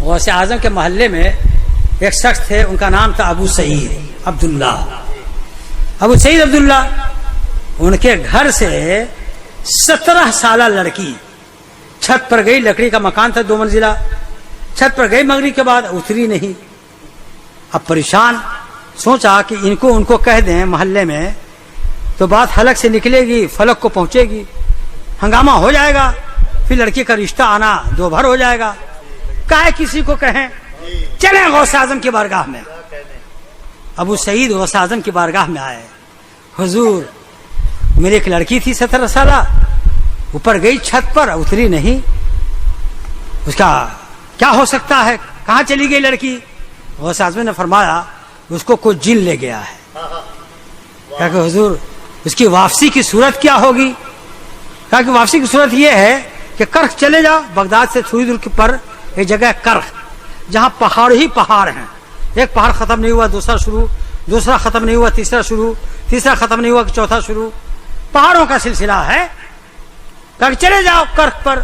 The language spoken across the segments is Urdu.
غوث اعظم کے محلے میں ایک شخص تھے، ان کا نام تھا ابو سعید عبداللہ. ابو سعید عبداللہ، ان کے گھر سے 17 سالہ لڑکی چھت پر گئی. لکڑی کا مکان تھا 2 منزلہ. چھت پر گئی مغرب کے بعد، اتری نہیں. اب پریشان، سوچا کہ ان کو کہہ دیں محلے میں تو بات حلق سے نکلے گی، فلک کو پہنچے گی، ہنگامہ ہو جائے گا، پھر لڑکی کا رشتہ آنا دو بھر ہو جائے گا. کہے کسی کو کہیں، چلیں غوث اعظم کی بارگاہ میں. ابو سعید غوث اعظم کی بارگاہ میں آئے. حضور، میری ایک لڑکی تھی 17 سالہ، اوپر گئی چھت پر، اتری نہیں. اس کا کیا ہو سکتا ہے؟ کہاں چلی گئی لڑکی؟ غوث اعظم نے فرمایا اس کو کوئی جن لے گیا ہے. کہا کہ حضور اس کی واپسی کی صورت کیا ہوگی؟ کہا کہ واپسی کی صورت یہ ہے کہ کرخ چلے جاؤ. بغداد سے تھوڑی دور پر ایک جگہ ہے کرخ، جہاں پہاڑ ہی پہاڑ ہیں. ایک پہاڑ ختم نہیں ہوا دوسرا شروع، دوسرا ختم نہیں ہوا تیسرا شروع، تیسرا ختم نہیں ہوا کہ چوتھا شروع. پہاڑوں کا سلسلہ ہے. کہا کہ چلے جاؤ کرخ پر.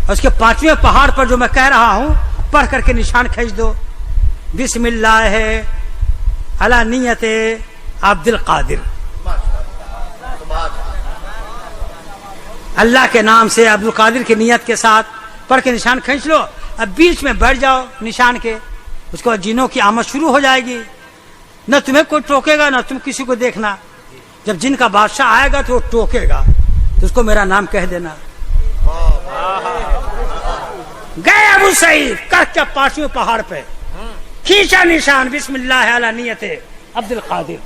اس کے 5ویں پہاڑ پر جو میں کہہ رہا ہوں پڑھ کر کے نشان کھینچ دو. بسم اللہ علی نیت عبد القادر. اللہ کے نام سے عبد القادر کی نیت کے ساتھ پڑھ کے نشان کھینچ لو. اب بیچ میں بیٹھ جاؤ نشان کے. اس کے بعد جنوں کی آمد شروع ہو جائے گی. نہ تمہیں کوئی ٹوکے گا نہ تم کسی کو دیکھنا. جب جن کا بادشاہ آئے گا تو وہ ٹوکے گا تو اس کو میرا نام کہہ دینا. گئے ابو سعید کرخ کے 5ویں پہاڑ پہ، کھینچا نشان بسم اللہ علی نیت عبد القادر.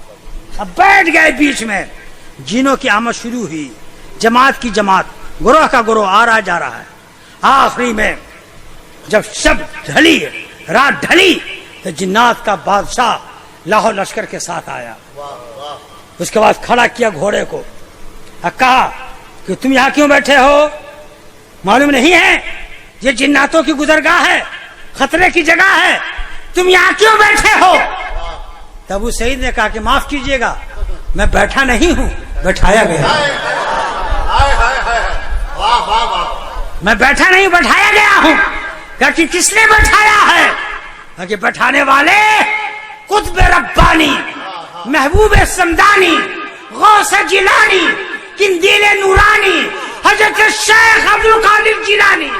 اب بیٹھ گئے بیچ میں. جنوں کی آمد شروع ہوئی، جماعت کی جماعت، گروہ کا گروہ آ رہا جا رہا ہے. آخری میں جب شب ڈھلی، رات ڈھلی، تو جنات کا بادشاہ لاہور لشکر کے ساتھ آیا. اس کے بعد کھڑا کیا گھوڑے کو، کہا کہ تم یہاں کیوں بیٹھے ہو؟ معلوم نہیں ہے یہ جناتوں کی گزرگاہ ہے، خطرے کی جگہ ہے، تم یہاں کیوں بیٹھے ہو؟ تب ابو سعید نے کہا کہ معاف کیجئے گا، میں بیٹھا نہیں ہوں، بٹھایا گیا. میں بیٹھا نہیں، بٹھایا گیا ہوں. کہا کہ کس نے بٹھایا ہے؟ کہا کہ بٹھانے والے قطب ربانی، محبوب سمدانی، غوث جیلانی، قندیل نورانی، حضرت شیخ عبد القادر جیلانی.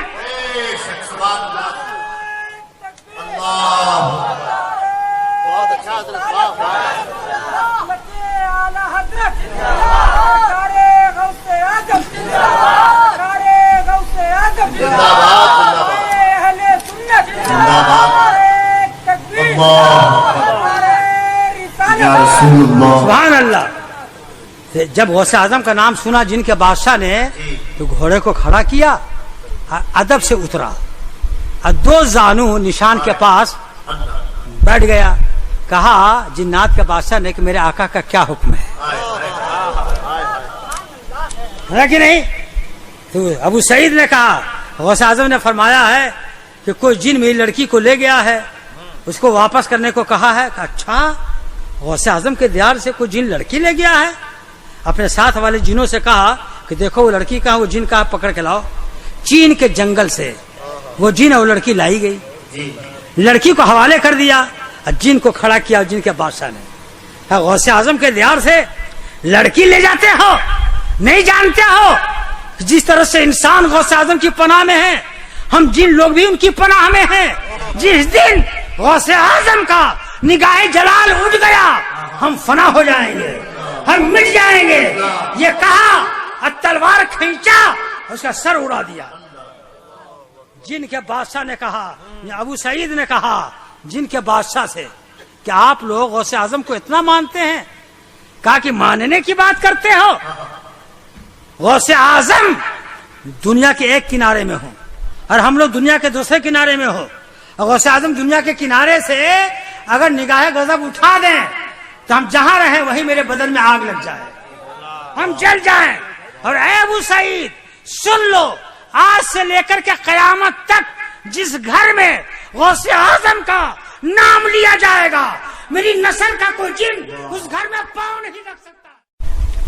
سبحان اللہ. جب غوث اعظم کا نام سنا جن کے بادشاہ نے تو گھوڑے کو کھڑا کیا، ادب سے اترا، 2 زانو نشان کے پاس بیٹھ گیا. کہا جنات کے بادشاہ نے کہ میرے آقا کا کیا حکم ہے کہ نہیں؟ تو ابو سعید نے کہا، غوث اعظم نے فرمایا ہے کہ کوئی جن میری لڑکی کو لے گیا ہے، اس کو واپس کرنے کو کہا ہے. کہ اچھا، غوث اعظم کے دیار سے کوئی جن لڑکی لے گیا ہے؟ اپنے ساتھ والے جنوں سے کہا کہ دیکھو وہ لڑکی کہاں، وہ جن کہاں، پکڑ کے لاؤ. چین کے جنگل سے وہ جن اور لڑکی لائی گئی. لڑکی کو حوالے کر دیا، جن کو کھڑا کیا جن کے بادشاہ نے. غوث اعظم کے دیار سے لڑکی لے جاتے ہو؟ نہیں جانتے ہو جس طرح سے انسان غوث اعظم کی پناہ میں ہے، ہم جن لوگ بھی ان کی پناہ میں ہیں. جس دن غوث اعظم کا نگاہ جلال اٹھ گیا، ہم فنا ہو جائیں گے، ہم مٹ جائیں گے. یہ کہا، تلوار کھینچا، اس کا سر اڑا دیا. جن کے بادشاہ نے کہا، ابو سعید نے کہا جن کے بادشاہ سے کہ آپ لوگ غوث اعظم کو اتنا مانتے ہیں؟ کہا کہ ماننے کی بات کرتے ہو؟ غوث اعظم دنیا کے ایک کنارے میں ہو اور ہم لوگ دنیا کے دوسرے کنارے میں ہو. غوث اعظم دنیا کے کنارے سے اگر نگاہ غضب اٹھا دیں تو ہم جہاں رہیں وہیں میرے بدن میں آگ لگ جائے، ہم جل جائیں. اور اے ابو سعید سن لو، آج سے لے کر کے قیامت تک جس گھر میں غوث اعظم کا نام لیا جائے گا، میری نسل کا کوئی جن اس گھر میں پاؤں نہیں رکھ سکتا.